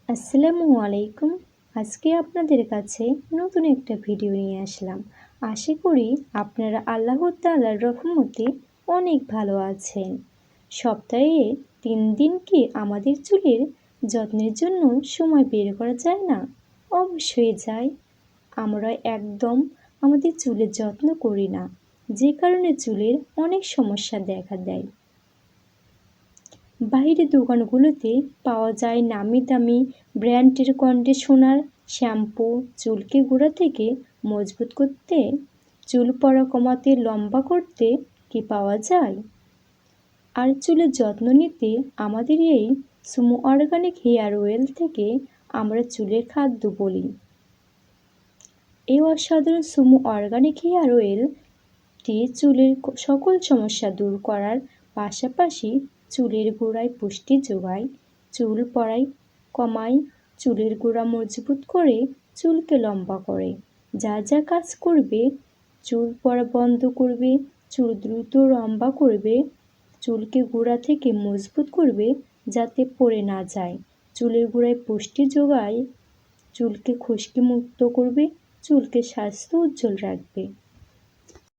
আসসালামু আলাইকুম। আজকে আপনাদের কাছে নতুন একটা ভিডিও নিয়ে আসলাম। আশা করি আপনারা আল্লাহ তাআলার রহমতে অনেক ভালো আছেন। সপ্তাহে ৩ দিন কি আমাদের চুলের যত্নের জন্য সময় বের করা যায় না? অবশ্যই যায়। আমরা একদম আমাদের চুলের যত্ন করি না, যে কারণে চুলের অনেক সমস্যা দেখা দেয়। বাইরের দোকানগুলোতে পাওয়া যায় নামি দামি ব্র্যান্ডের কন্ডিশনার, শ্যাম্পু। চুলকে গোড়া থেকে মজবুত করতে, চুল পড়া কমাতে, লম্বা করতে কি পাওয়া যায়? আর চুলের যত্ন নিতে আমাদের এই সুমো অর্গানিক হেয়ার অয়েল থেকে আমরা চুলের খাদ্য বলি। এই অসাধারণ সুমো অর্গানিক হেয়ার অয়েলটি চুলের সকল সমস্যা দূর করার পাশাপাশি চুলের গোড়ায় পুষ্টি যোগায়, চুল পড়া কমায়, চুলের গোড়া মজবুত করে, চুলকে লম্বা করে। যা যা কাজ করবে: চুল পড়া বন্ধ করবে, চুল দ্রুত লম্বা করবে, চুলকে গোড়া থেকে মজবুত করবে যাতে পড়ে না যায়, চুলের গোড়ায় পুষ্টি যোগায়, চুলকে খুশকি মুক্ত করবে, চুলকে স্বাস্থ্য উজ্জ্বল রাখবে।